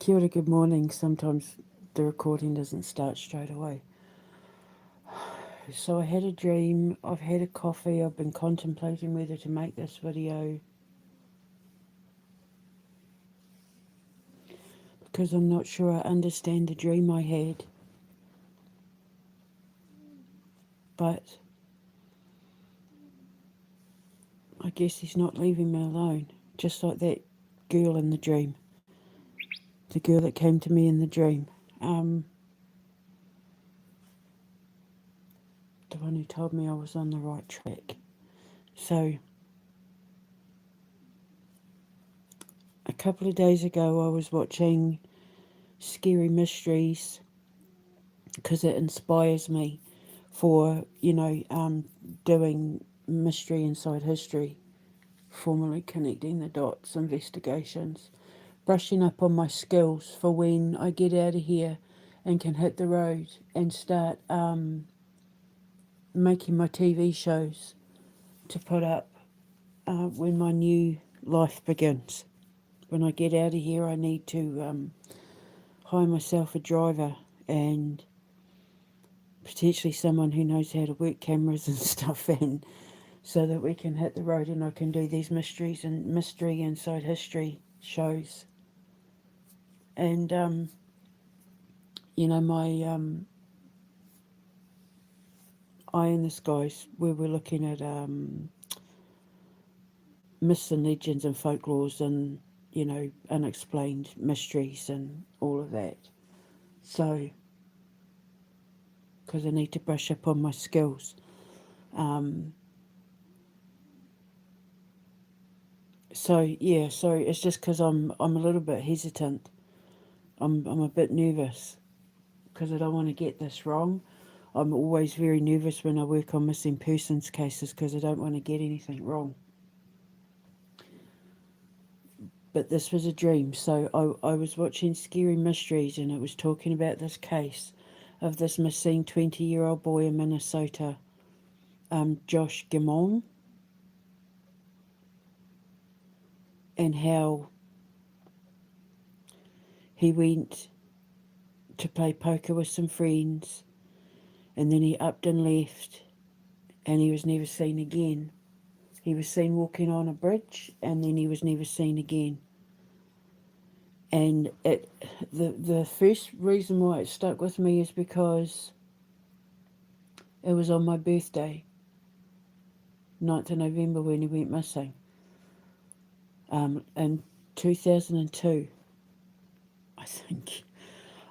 Kia ora, good morning. Sometimes the recording doesn't start straight away. So I had a dream, I've had a coffee, I've been contemplating whether to make this video because I'm not sure I understand the dream I had. But I guess he's not leaving me alone. Just like that girl in the dream. The girl that came to me in the dream. The one who told me I was on the right track. So a couple of days ago I was watching Scary Mysteries because it inspires me for, doing mystery inside history, formally connecting the dots, investigations, brushing up on my skills for when I get out of here and can hit the road and start making my TV shows to put up when my new life begins. When I get out of here, I need to hire myself a driver and potentially someone who knows how to work cameras and stuff, and so that we can hit the road and I can do these mysteries and mystery inside history shows. And my Eye in the Skies, where we're looking at myths and legends and folklores and unexplained mysteries and all of that. So, because I need to brush up on my skills. So it's just because I'm a little bit hesitant. I'm a bit nervous because I don't want to get this wrong. I'm always very nervous when I work on missing persons cases because I don't want to get anything wrong. But this was a dream, so I was watching Scary Mysteries and it was talking about this case of this missing 20-year-old boy in Minnesota, Josh Guimond, and how he went to play poker with some friends and then he upped and left and he was never seen again. He was seen walking on a bridge and then he was never seen again. And the first reason why it stuck with me is because it was on my birthday, 9th of November, when he went missing, in 2002, I think.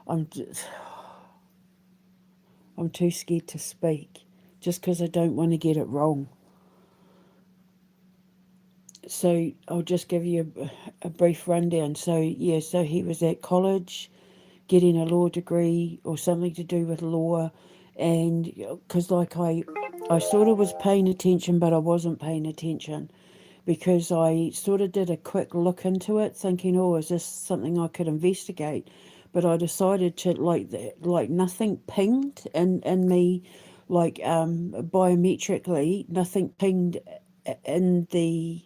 I'm too scared to speak just because I don't want to get it wrong. So I'll just give you a brief rundown. So he was at college getting a law degree or something to do with law, and because I sort of was paying attention but I wasn't paying attention because I sort of did a quick look into it thinking, oh, is this something I could investigate? But I decided to like nothing pinged in me, like biometrically nothing pinged in the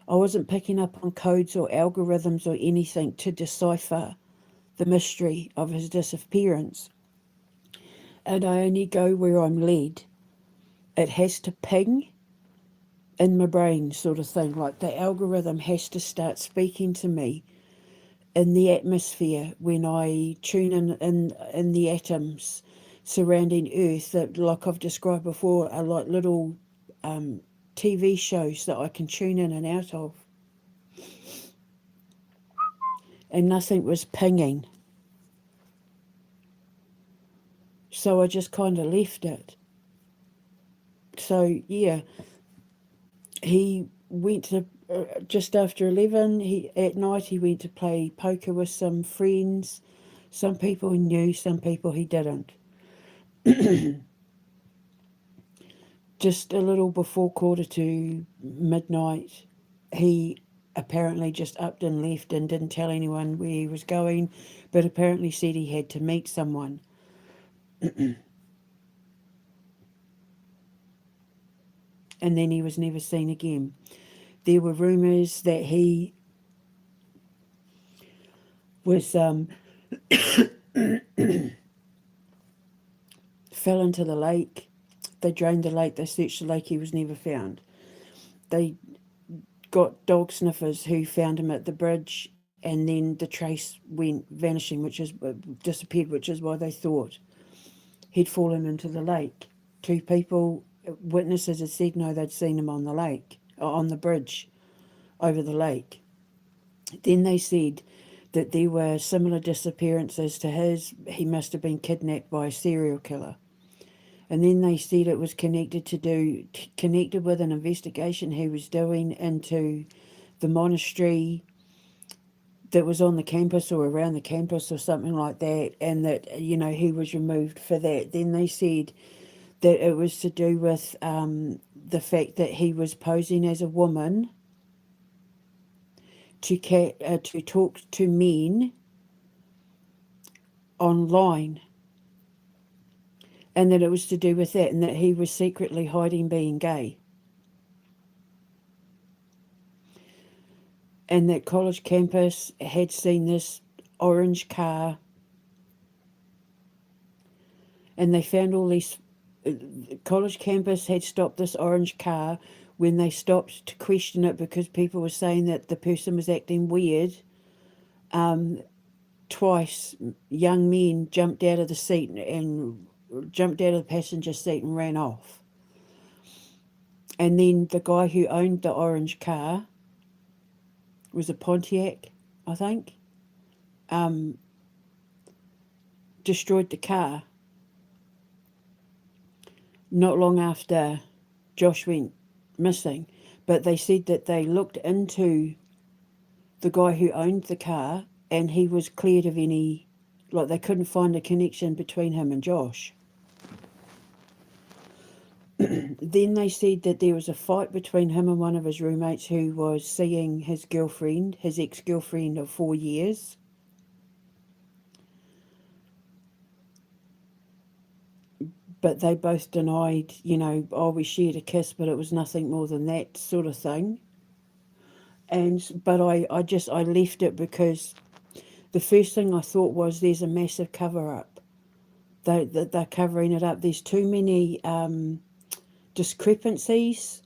I wasn't picking up on codes or algorithms or anything to decipher the mystery of his disappearance. And I only go where I'm led. It has to ping in my brain, sort of thing. Like the algorithm has to start speaking to me in the atmosphere when I tune in the atoms surrounding Earth that, like I've described before, are like little TV shows that I can tune in and out of. And nothing was pinging. So I just kind of left it. So, yeah, he went to, just after 11, at night he went to play poker with some friends. Some people he knew, some people he didn't. Just a little before 1:45, he apparently just upped and left and didn't tell anyone where he was going, but apparently said he had to meet someone. And then he was never seen again. There were rumours that was fell into the lake. They drained the lake. They searched the lake. He was never found. They got dog sniffers who found him at the bridge, and then the trace went vanishing, which is disappeared, which is why they thought he'd fallen into the lake. Two people, witnesses, had said no, they'd seen him on the lake, on the bridge over the lake. Then they said that there were similar disappearances to his. He must have been kidnapped by a serial killer. And then they said it was connected with an investigation he was doing into the monastery that was on the campus or around the campus or something like that, and that, he was removed for that. Then they said that it was to do with the fact that he was posing as a woman to talk to men online, and that it was to do with that, and that he was secretly hiding being gay. And that college campus had seen this orange car, and they found all these. College campus had stopped this orange car when they stopped to question it because people were saying that the person was acting weird. Twice, young men jumped out of the seat and jumped out of the passenger seat and ran off. And then the guy who owned the orange car, was a Pontiac, I think, destroyed the car not long after Josh went missing. But they said that they looked into the guy who owned the car, and he was cleared of any, they couldn't find a connection between him and Josh. Then they said that there was a fight between him and one of his roommates who was seeing his ex-girlfriend of 4 years. But they both denied, we shared a kiss, but it was nothing more than that sort of thing. But I left it because the first thing I thought was there's a massive cover-up. They're covering it up. There's too many discrepancies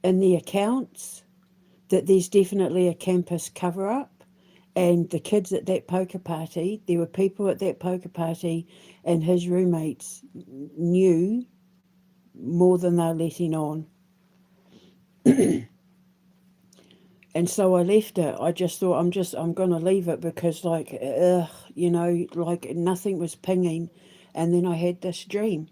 in the accounts that there's definitely a campus cover-up. And the kids at that poker party, there were people at that poker party, and his roommates knew more than they're letting on. And so I left it. I just thought I'm going to leave it because nothing was pinging. And then I had this dream.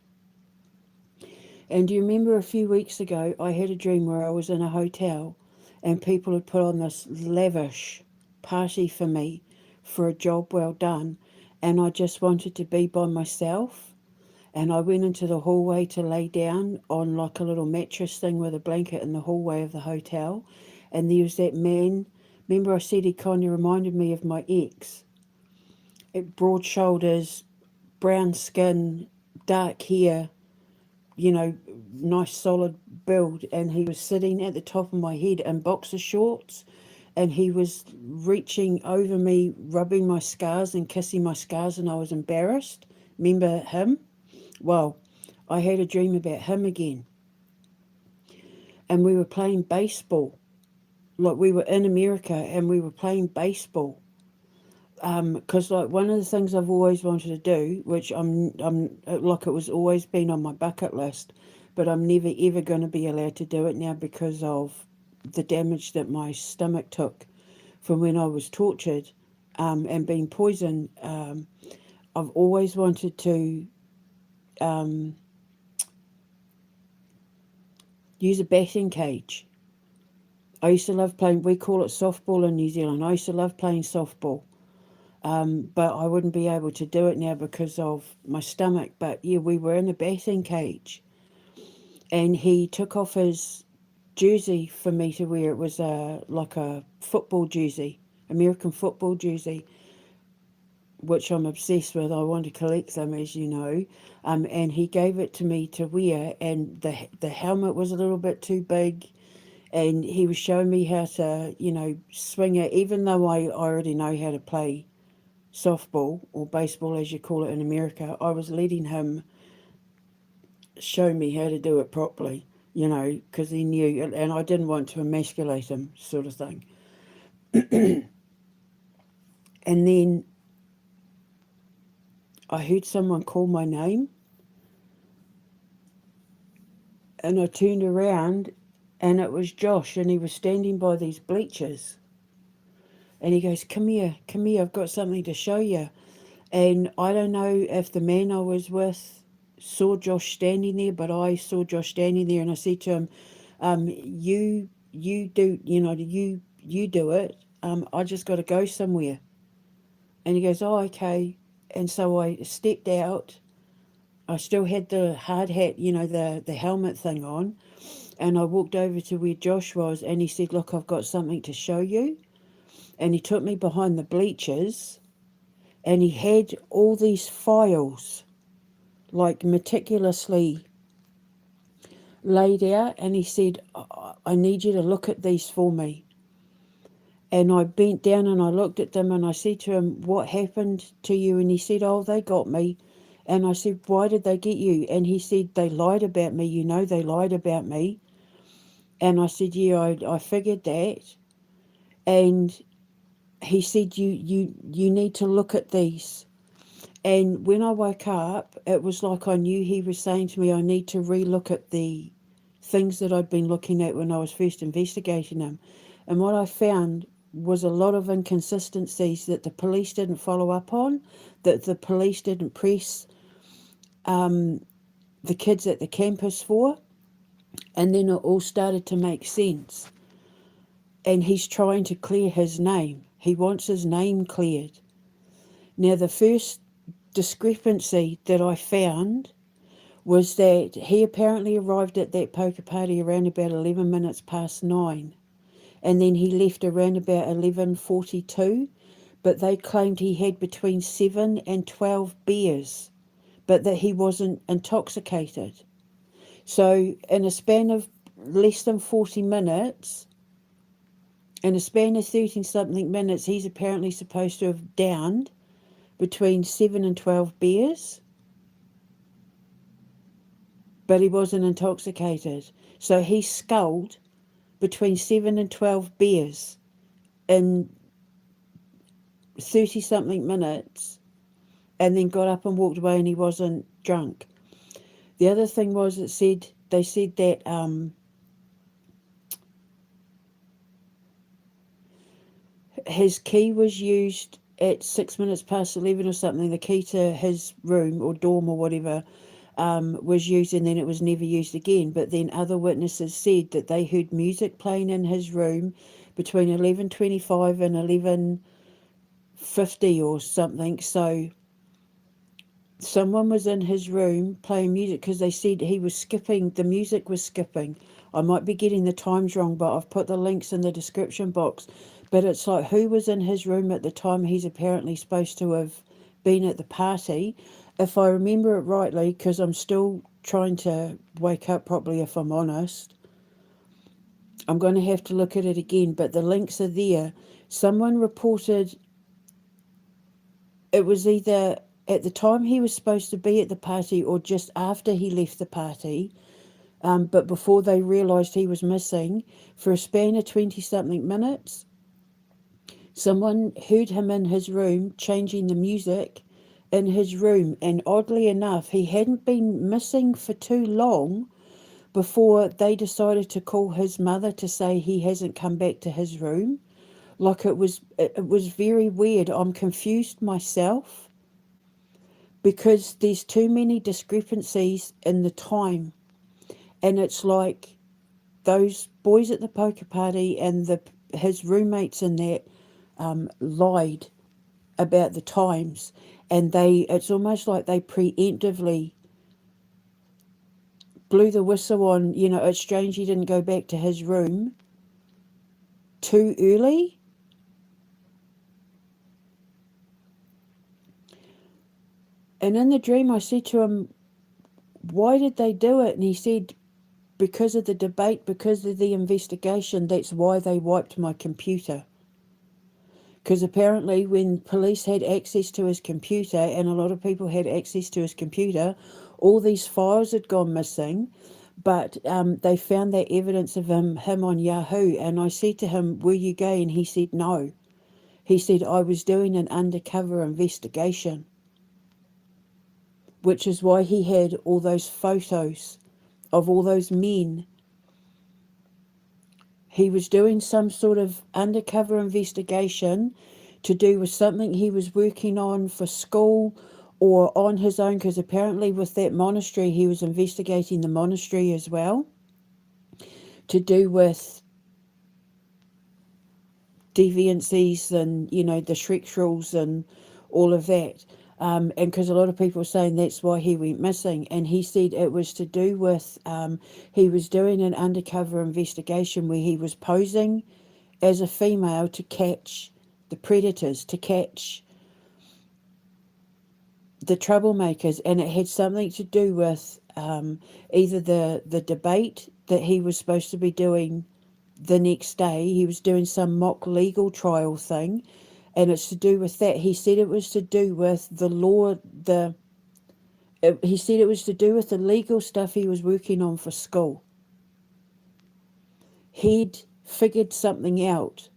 And do you remember a few weeks ago, I had a dream where I was in a hotel and people had put on this lavish party for me for a job well done. And I just wanted to be by myself. And I went into the hallway to lay down on like a little mattress thing with a blanket in the hallway of the hotel. And there was that man. Remember I said he kind of reminded me of my ex. Broad shoulders, brown skin, dark hair, nice solid build. And he was sitting at the top of my head in boxer shorts. And he was reaching over me, rubbing my scars and kissing my scars, and I was embarrassed. Remember him? Well, I had a dream about him again. And we were playing baseball. Like we were in America and we were playing baseball. Because one of the things I've always wanted to do, which I'm it was always been on my bucket list, but I'm never ever going to be allowed to do it now because of the damage that my stomach took from when I was tortured and being poisoned. I've always wanted to use a batting cage. I used to love playing, we call it softball in New Zealand. I used to love playing softball. But I wouldn't be able to do it now because of my stomach. But yeah, we were in a batting cage. And he took off his jersey for me to wear. It was like a football jersey, American football jersey, which I'm obsessed with. I want to collect them, as you know. And he gave it to me to wear, and the helmet was a little bit too big. And he was showing me how to, swing it, even though I already know how to play softball or baseball as you call it in America, I was letting him show me how to do it properly, because he knew, and I didn't want to emasculate him, sort of thing. And then I heard someone call my name, and I turned around, and it was Josh, and he was standing by these bleachers. And he goes, come here, I've got something to show you. And I don't know if the man I was with saw Josh standing there, but I saw Josh standing there, and I said to him, you do, you do it. I just got to go somewhere. And he goes, oh, okay. And so I stepped out. I still had the hard hat, the helmet thing on. And I walked over to where Josh was, and he said, look, I've got something to show you. And he took me behind the bleachers, and he had all these files, like meticulously laid out. And he said, I need you to look at these for me. And I bent down and I looked at them, and I said to him, what happened to you? And he said, oh, they got me. And I said, why did they get you? And he said, they lied about me. They lied about me. And I said, yeah, I figured that. And he said, you need to look at these. And when I woke up, it was like I knew he was saying to me, I need to re-look at the things that I'd been looking at when I was first investigating him. And what I found was a lot of inconsistencies that the police didn't follow up on, that the police didn't press the kids at the campus for. And then it all started to make sense. And he's trying to clear his name. He wants his name cleared. Now, the first discrepancy that I found was that he apparently arrived at that poker party around about 11 minutes past 9. And then he left around about 11:42. But they claimed he had between 7 and 12 beers, but that he wasn't intoxicated. So in a span of less than 40 minutes, in a span of 30-something minutes, he's apparently supposed to have downed between 7 and 12 beers, but he wasn't intoxicated. So he sculled between 7 and 12 beers in 30-something minutes, and then got up and walked away, and he wasn't drunk. The other thing was, they said that his key was used at 6 minutes past 11 or something. The key to his room or dorm or whatever was used, and then it was never used again. But then other witnesses said that they heard music playing in his room between 11:25 and 11:50 or something. So someone was in his room playing music, because they said he was skipping, the music was skipping. I might be getting the times wrong, but I've put the links in the description box. But it's like, who was in his room at the time he's apparently supposed to have been at the party? If I remember it rightly, because I'm still trying to wake up properly, if I'm honest, I'm going to have to look at it again, but the links are there. Someone reported it was either at the time he was supposed to be at the party or just after he left the party, but before they realised he was missing, for a span of 20-something minutes, someone heard him in his room changing the music in his room. And oddly enough, he hadn't been missing for too long before they decided to call his mother to say he hasn't come back to his room. Like, it was very weird. I'm confused myself, because there's too many discrepancies in the time. And it's like those boys at the poker party and his roommates in that lied about the times. And it's almost like they preemptively blew the whistle on, it's strange he didn't go back to his room too early. And in the dream, I said to him, why did they do it? And he said, because of the debate, because of the investigation, that's why they wiped my computer. Because apparently when police had access to his computer, and a lot of people had access to his computer, all these files had gone missing, but they found that evidence of him on Yahoo. And I said to him, were you gay? And he said no. He said, I was doing an undercover investigation, which is why he had all those photos of all those men. He was doing some sort of undercover investigation to do with something he was working on for school or on his own, because apparently with that monastery, he was investigating the monastery as well, to do with deviancies and, you know, the Shrek rules and all of that. And because a lot of people are saying that's why he went missing. And he said it was to do with, he was doing an undercover investigation where he was posing as a female to catch the predators, to catch the troublemakers. And it had something to do with either the debate that he was supposed to be doing the next day. He was doing some mock legal trial thing, and it's to do with that. He said it was to do with the law, he said it was to do with the legal stuff he was working on for school. He'd figured something out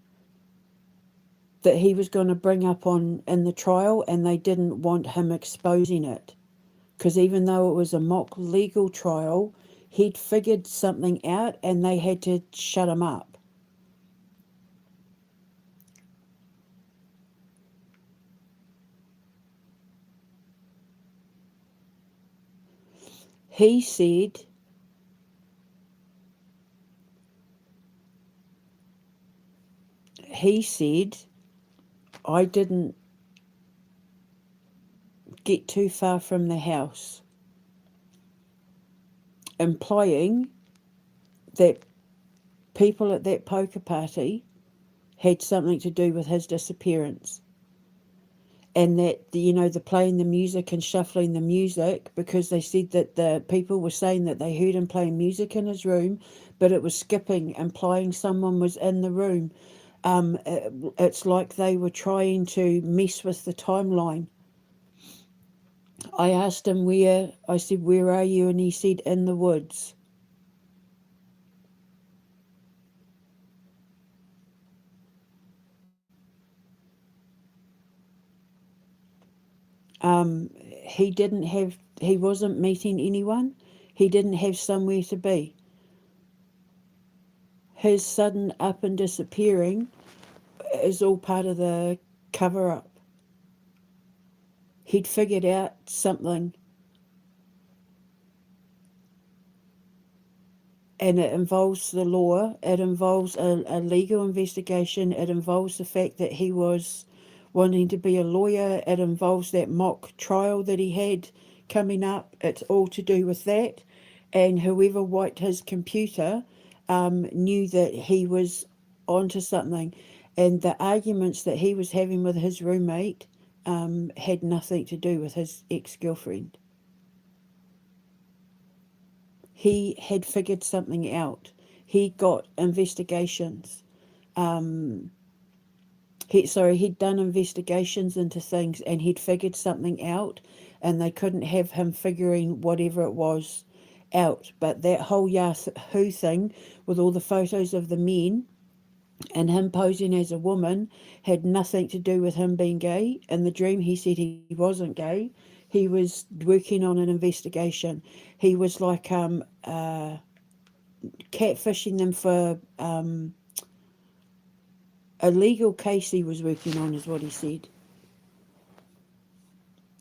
that he was going to bring up on in the trial, and they didn't want him exposing it, because even though it was a mock legal trial, he'd figured something out and they had to shut him up. He said I didn't get too far from the house, implying that people at that poker party had something to do with his disappearance. And that, you know, the playing the music and shuffling the music, because they said that the people were saying that they heard him playing music in his room, but it was skipping, implying someone was in the room. It's like they were trying to mess with the timeline. I asked him where, I said, where are you? And he said, in the woods. He wasn't meeting anyone. He didn't have somewhere to be. His sudden up and disappearing is all part of the cover up. He'd figured out something, and it involves the law, it involves a legal investigation, it involves the fact that he was wanting to be a lawyer, it involves that mock trial that he had coming up. It's all to do with that. And whoever wiped his computer knew that he was onto something. And the arguments that he was having with his roommate had nothing to do with his ex-girlfriend. He had figured something out. He got investigations. He'd done investigations into things, and he'd figured something out, and they couldn't have him figuring whatever it was out. But that whole Yahoo thing with all the photos of the men and him posing as a woman had nothing to do with him being gay. In the dream, he said he wasn't gay. He was working on an investigation. He was like catfishing them for a legal case he was working on, is what he said.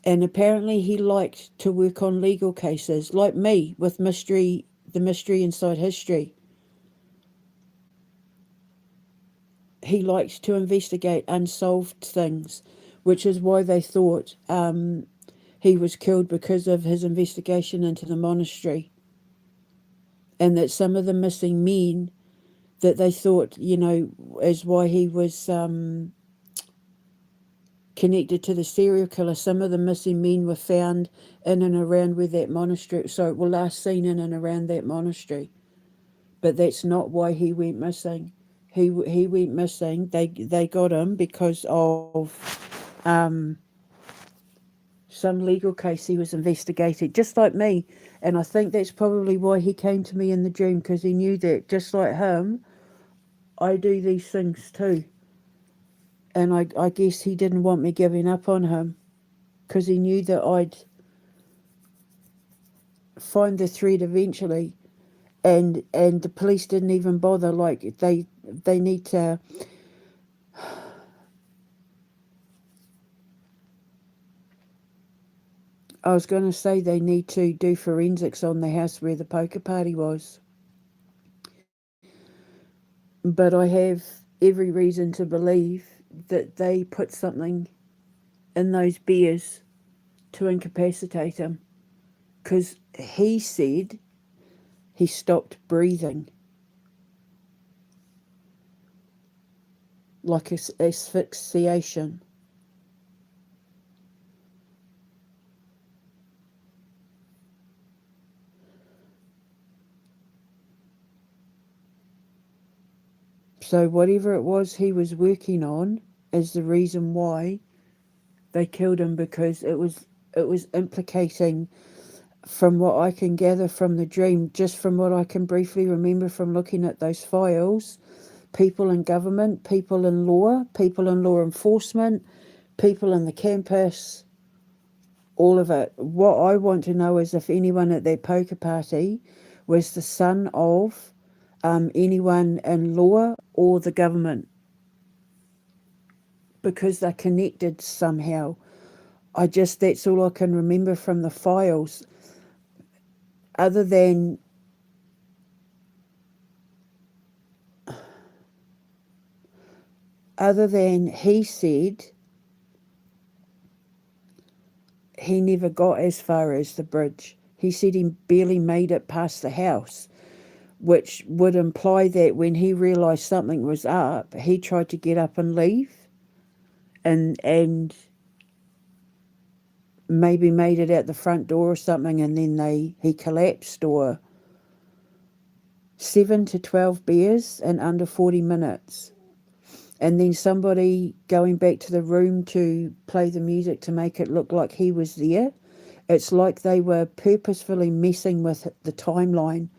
And apparently he liked to work on legal cases, like me with mystery, the mystery inside history. He liked to investigate unsolved things, which is why they thought he was killed, because of his investigation into the monastery. And that some of the missing men that they thought, you know, is why he was connected to the serial killer. Some of the missing men were found in and around where that monastery, were last seen in and around that monastery. But that's not why he went missing. He went missing. They got him because of some legal case he was investigating, just like me. And I think that's probably why he came to me in the dream, because he knew that just like him, I do these things too. And I guess he didn't want me giving up on him because he knew that I'd find the thread eventually. And the police didn't even bother. Like they need to. I was going to say they need to do forensics on the house where the poker party was. But I have every reason to believe that they put something in those beers to incapacitate him. Because he said he stopped breathing, like asphyxiation. So whatever it was he was working on is the reason why they killed him, because it was implicating, from what I can gather from the dream, just from what I can briefly remember from looking at those files, people in government, people in law enforcement, people in the campus, all of it. What I want to know is if anyone at that poker party was the son of anyone in law or the government, because they're connected somehow. That's all I can remember from the files, other than he said he never got as far as the bridge. He said he barely made it past the house, which would imply that when he realised something was up, he tried to get up and leave, and maybe made it out the front door or something, and then he collapsed. Or 7 to 12 beers in under 40 minutes. And then somebody going back to the room to play the music to make it look like he was there. It's like they were purposefully messing with the timeline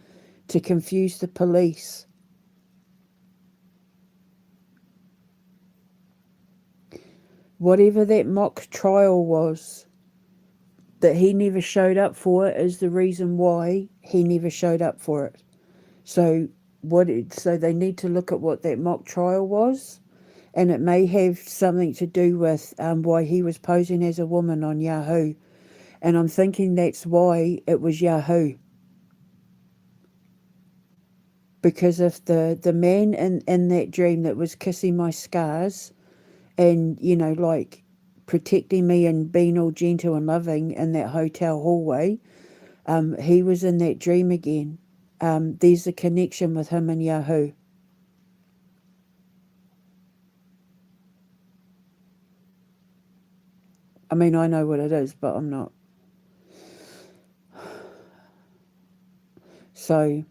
to confuse the police. Whatever that mock trial was that he never showed up for is the reason why he never showed up for it. So so they need to look at what that mock trial was, and it may have something to do with why he was posing as a woman on Yahoo. And I'm thinking that's why it was Yahoo. Because if the man in that dream that was kissing my scars and, like protecting me and being all gentle and loving in that hotel hallway, he was in that dream again. There's a connection with him and Yahoo. I mean, I know what it is, but I'm not. So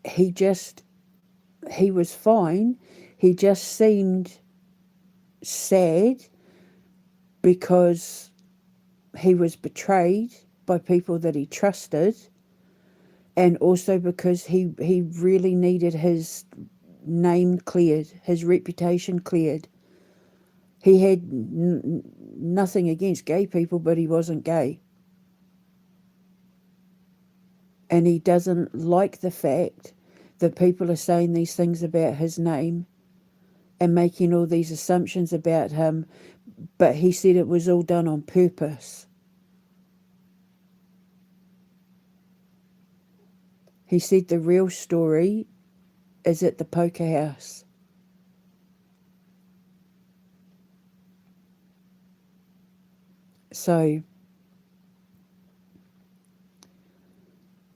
he was fine. He just seemed sad because he was betrayed by people that he trusted, and also because he really needed his name cleared, his reputation cleared. He had nothing against gay people, but he wasn't gay. And he doesn't like the fact that people are saying these things about his name and making all these assumptions about him, but he said it was all done on purpose. He said the real story is at the poker house. So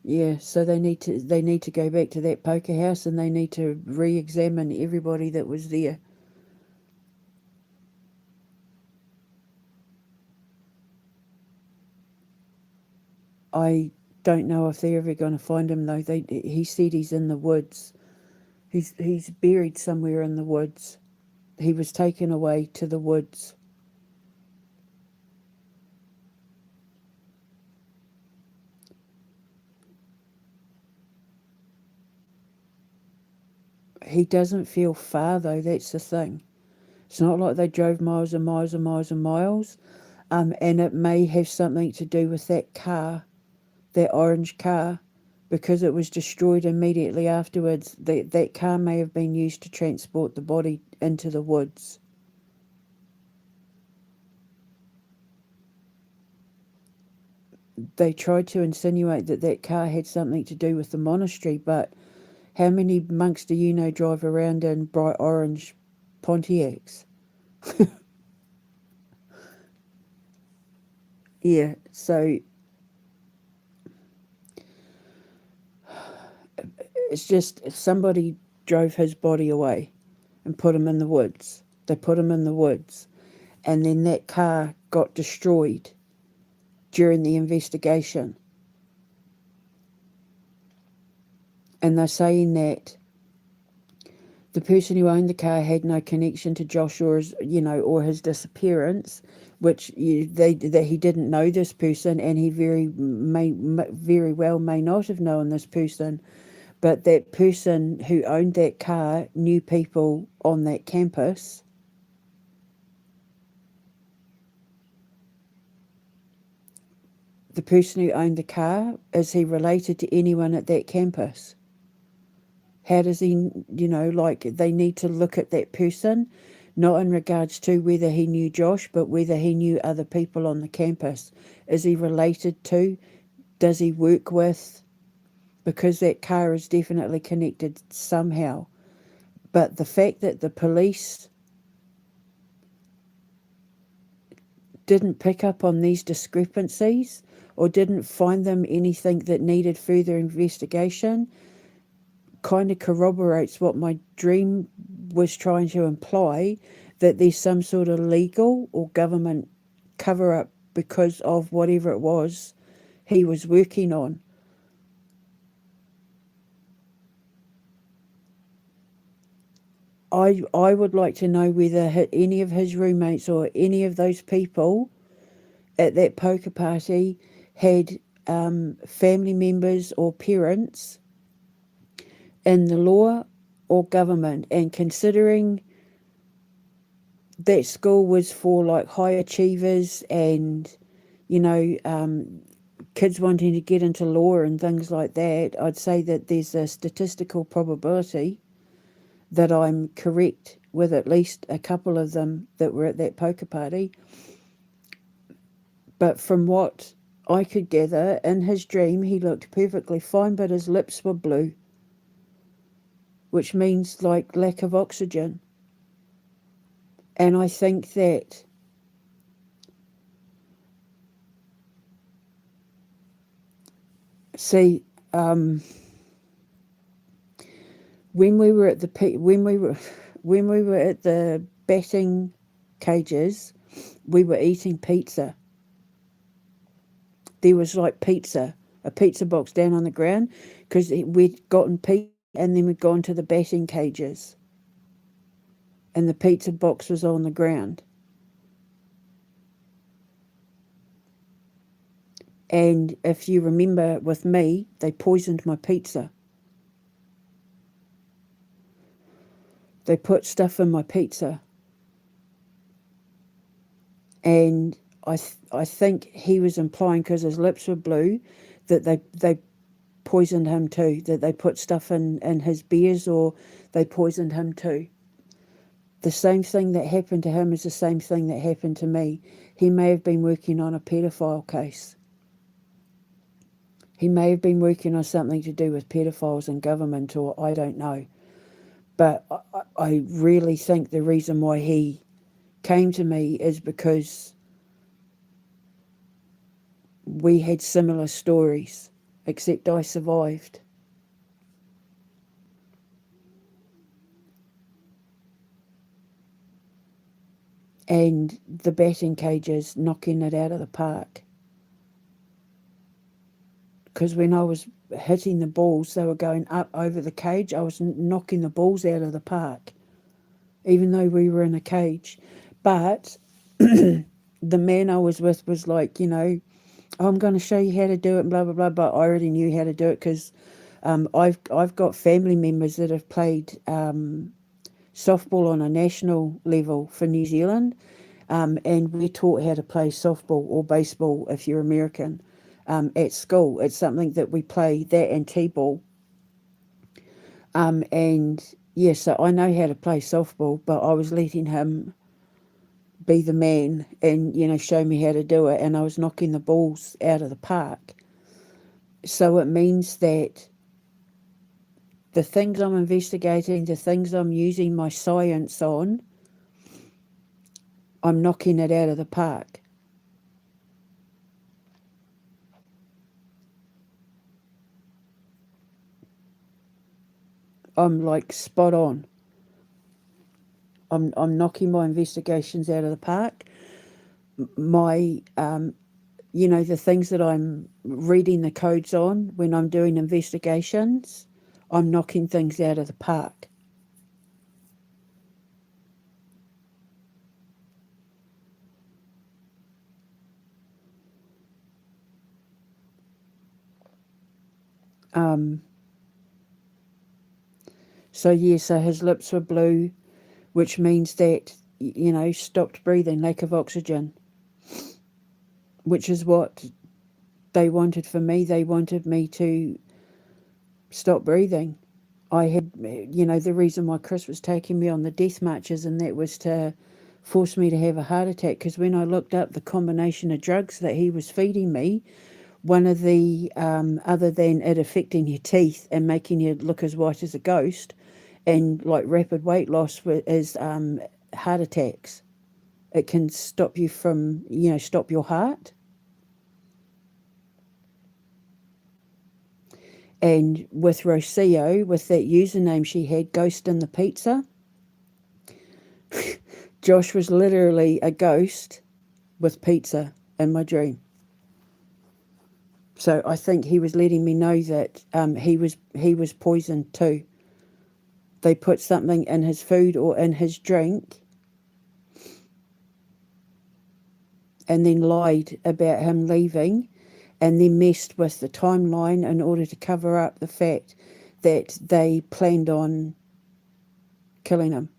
yeah, so they need to go back to that poker house, and they need to re-examine everybody that was there. I don't know if they're ever going to find him though. He said he's in the woods. He's buried somewhere in the woods. He was taken away to the woods. He doesn't feel far though, that's the thing. It's not like they drove miles and miles and miles and miles. And it may have something to do with that car, that orange car, because it was destroyed immediately afterwards. That car may have been used to transport the body into the woods. They tried to insinuate that that car had something to do with the monastery, but how many monks do you know drive around in bright orange Pontiacs? Yeah, so it's just somebody drove his body away and put him in the woods. They put him in the woods, and then that car got destroyed during the investigation. And they're saying that the person who owned the car had no connection to Josh or his, or his disappearance, which that he didn't know this person, and he very well may not have known this person, but that person who owned that car knew people on that campus. The person who owned the car, is he related to anyone at that campus? How does he, they need to look at that person, not in regards to whether he knew Josh, but whether he knew other people on the campus. Is he related to? Does he work with? Because that car is definitely connected somehow. But the fact that the police didn't pick up on these discrepancies or didn't find them anything that needed further investigation kind of corroborates what my dream was trying to imply, that there's some sort of legal or government cover up because of whatever it was he was working on. I would like to know whether any of his roommates or any of those people at that poker party had family members or parents in the law or government, and considering that school was for like high achievers and kids wanting to get into law and things like that, I'd say that there's a statistical probability that I'm correct with at least a couple of them that were at that poker party. But from what I could gather, in his dream he looked perfectly fine, but his lips were blue, which means like lack of oxygen. And I think that see, when we were at the when we were at the batting cages, we were eating pizza. There was like a pizza box down on the ground, because we'd gotten pizza and then we'd gone to the batting cages, and the pizza box was on the ground. And if you remember with me, they poisoned my pizza. They put stuff in my pizza. And I think he was implying, because his lips were blue, that they poisoned him too, that they put stuff in his beers, or they poisoned him too. The same thing that happened to him is the same thing that happened to me. He may have been working on a paedophile case. He may have been working on something to do with pedophiles and government, or I don't know. But I really think the reason why he came to me is because we had similar stories, except I survived. And the batting cages knocking it out of the park. because when I was hitting the balls, they were going up over the cage. I was knocking the balls out of the park, even though we were in a cage. But the man I was with was like, "Oh, I'm going to show you how to do it, and blah blah blah." But I already knew how to do it because I've got family members that have played softball on a national level for New Zealand, and we're taught how to play softball or baseball if you're American at school. It's something that we play, that and t-ball. And yeah, so I know how to play softball, but I was letting him be the man and show me how to do it, and I was knocking the balls out of the park. So it means that the things I'm investigating, the things I'm using my science on, I'm knocking it out of the park. I'm like spot on. I'm knocking my investigations out of the park. My the things that I'm reading the codes on when I'm doing investigations, I'm knocking things out of the park. Um, so his lips were blue, which means that, stopped breathing, lack of oxygen, which is what they wanted for me. They wanted me to stop breathing. I had, the reason why Chris was taking me on the death marches, and that was to force me to have a heart attack, because when I looked up the combination of drugs that he was feeding me, one of the, other than it affecting your teeth and making you look as white as a ghost, and like rapid weight loss, is heart attacks. It can stop you from, stop your heart. And with Rocio, with that username she had, Ghost in the Pizza, Josh was literally a ghost with pizza in my dream. So I think he was letting me know that he was poisoned too. They put something in his food or in his drink, and then lied about him leaving, and then messed with the timeline in order to cover up the fact that they planned on killing him.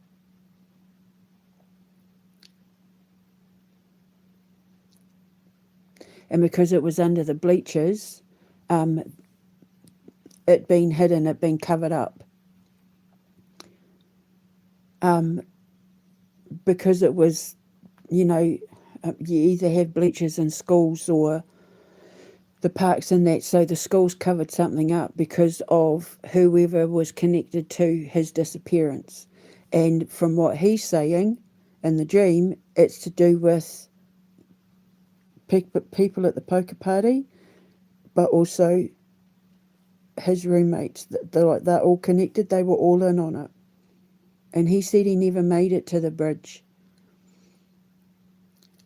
And because it was under the bleachers, it been hidden, it been covered up. Because it was, you either have bleachers in schools or the parks and that, so the schools covered something up because of whoever was connected to his disappearance. And from what he's saying in the dream, it's to do with people at the poker party, but also his roommates. They're all connected. They were all in on it. And he said he never made it to the bridge.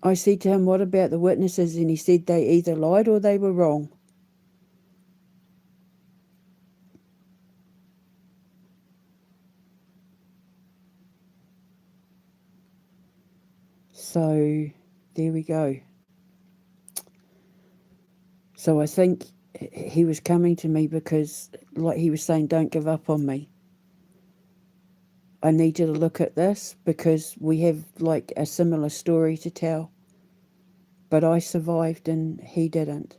I said to him, "What about the witnesses?" And he said they either lied or they were wrong. So there we go. So I think he was coming to me because, like he was saying, don't give up on me. I need you to look at this because we have like a similar story to tell. But I survived and he didn't.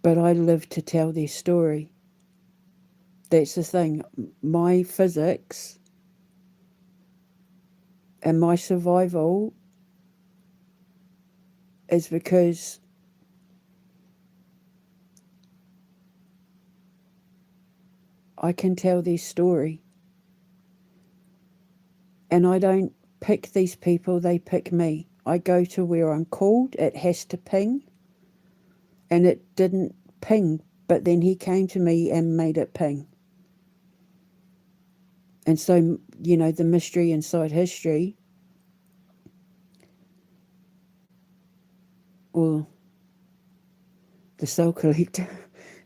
But I lived to tell their story. That's the thing. My physics and my survival is because I can tell their story. And I don't pick these people, they pick me. I go to where I'm called, it has to ping. And it didn't ping, but then he came to me and made it ping. And so, the mystery inside history call the soul collector,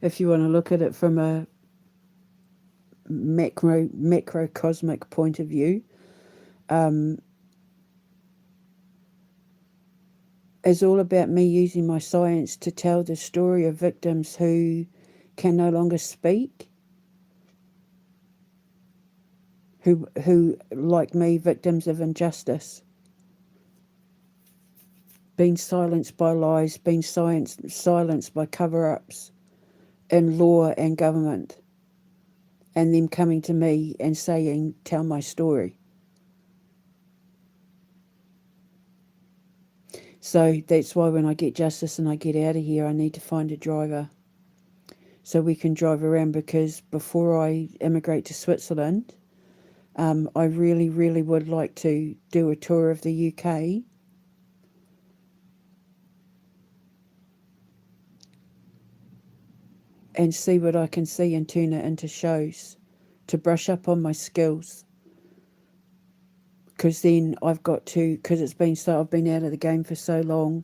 if you want to look at it from a macrocosmic point of view, is all about me using my science to tell the story of victims who can no longer speak, who like me, victims of injustice, being silenced by lies, being silenced by cover-ups in law and government, and them coming to me and saying, tell my story. So that's why when I get justice and I get out of here, I need to find a driver so we can drive around, because before I immigrate to Switzerland, I really, really would like to do a tour of the UK and see what I can see and turn it into shows to brush up on my skills. Because then I've got to, because I've been out of the game for so long,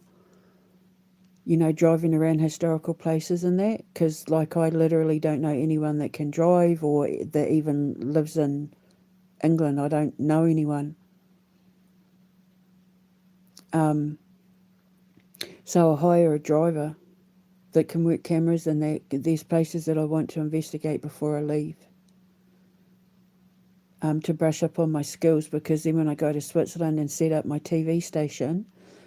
you know, driving around historical places and that, because like I literally don't know anyone that can drive or that even lives in England. I don't know anyone. So I'll hire a driver that can work cameras and that there's places that I want to investigate before I leave. To brush up on my skills, because then when I go to Switzerland and set up my TV station,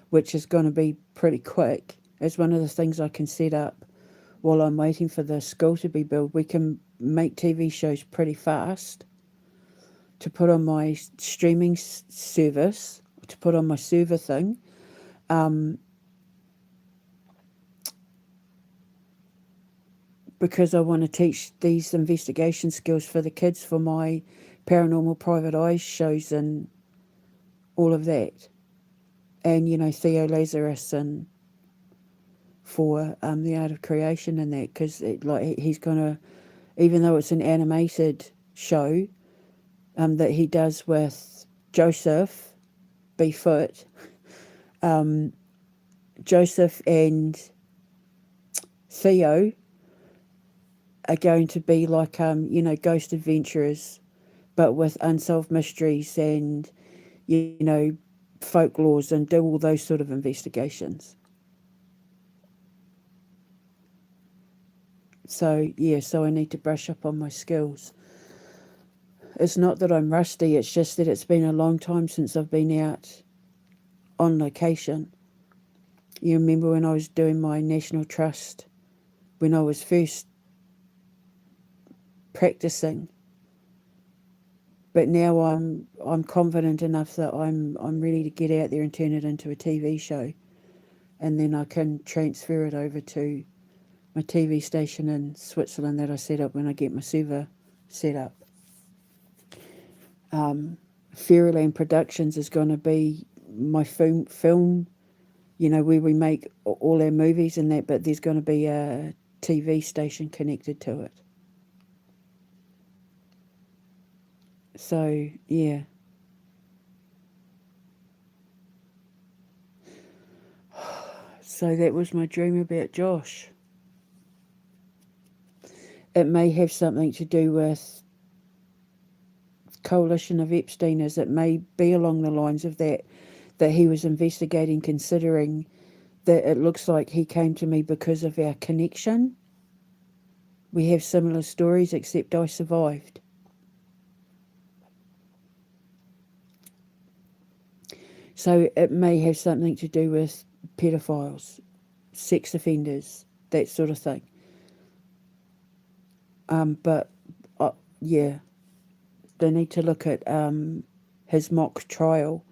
which is going to be pretty quick, it's one of the things I can set up while I'm waiting for the school to be built. We can make TV shows pretty fast to put on my streaming service, to put on my server thing. Because I want to teach these investigation skills for the kids for my paranormal private eyes shows and all of that. And, you know, Theo Lazarus and for the art of creation and that, because he's going to, even though it's an animated show that he does with Joseph Befoot, Joseph and Theo are going to be like, you know, ghost adventurers, but with unsolved mysteries and, you know, folklores, and do all those sort of investigations. So, yeah, so I need to brush up on my skills. It's not that I'm rusty, it's just that it's been a long time since I've been out on location. You remember when I was doing my National Trust, when I was first practicing, but now I'm confident enough that I'm ready to get out there and turn it into a TV show, and then I can transfer it over to my TV station in Switzerland that I set up when I get my server set up. Fairyland Productions is going to be my film, you know, where we make all our movies and that, but there's going to be a TV station connected to it. So, yeah. So that was my dream about Josh. It may have something to do with coalition of Epsteiners. It may be along the lines of that he was investigating, considering that it looks like he came to me because of our connection. We have similar stories, except I survived. So it may have something to do with pedophiles, sex offenders, that sort of thing. But yeah, they need to look at his mock trial,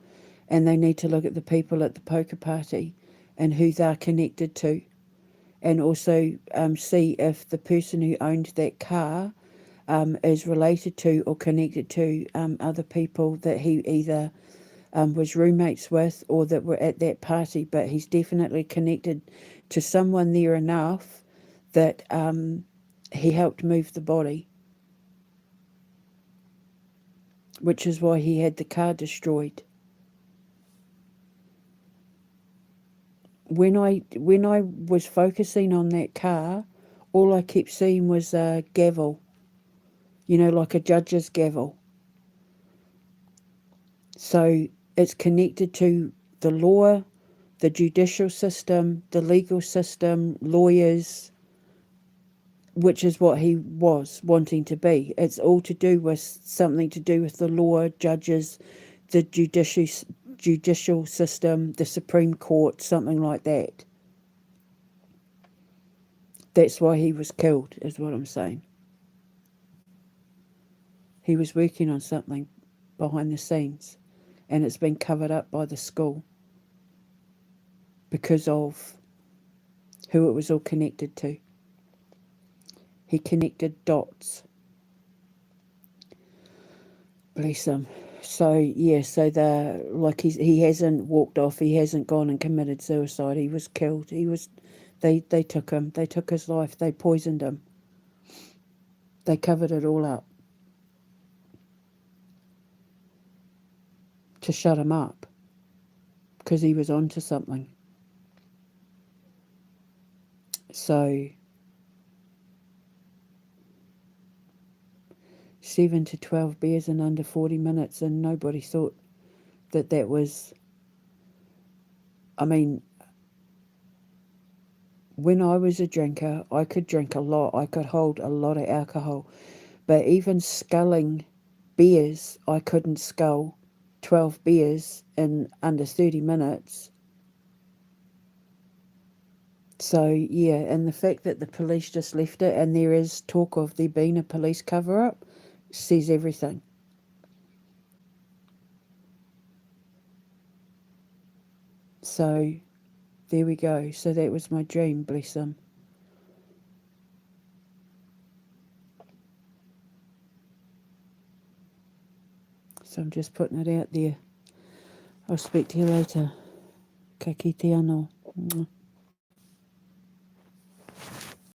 and they need to look at the people at the poker party and who they're connected to, and also see if the person who owned that car is related to or connected to other people that he either was roommates with or that were at that party. But he's definitely connected to someone there enough that he helped move the body, which is why he had the car destroyed. when I was focusing on that car, all I kept seeing was a gavel, like a judge's gavel. So it's connected to the law, the judicial system, the legal system, lawyers, which is what he was wanting to be. It's all to do with something to do with the law, judges, the judicial system, the Supreme Court, something like that. That's why he was killed, is what I'm saying. He was working on something behind the scenes, and it's been covered up by the school because of who it was all connected to. He connected dots. Bless him. So yeah, so he hasn't walked off. He hasn't gone and committed suicide. He was killed. They took him. They took his life. They poisoned him. They covered it all up to shut him up because he was onto something. So 7 to 12 beers in under 40 minutes, and nobody thought that was. I mean, when I was a drinker, I could drink a lot. I could hold a lot of alcohol. But even sculling beers, I couldn't scull 12 beers in under 30 minutes. So, yeah, and the fact that the police just left it and there is talk of there being a police cover-up says everything. So, there we go. So that was my dream, bless him. So I'm just putting it out there. I'll speak to you later. Ka kite anō.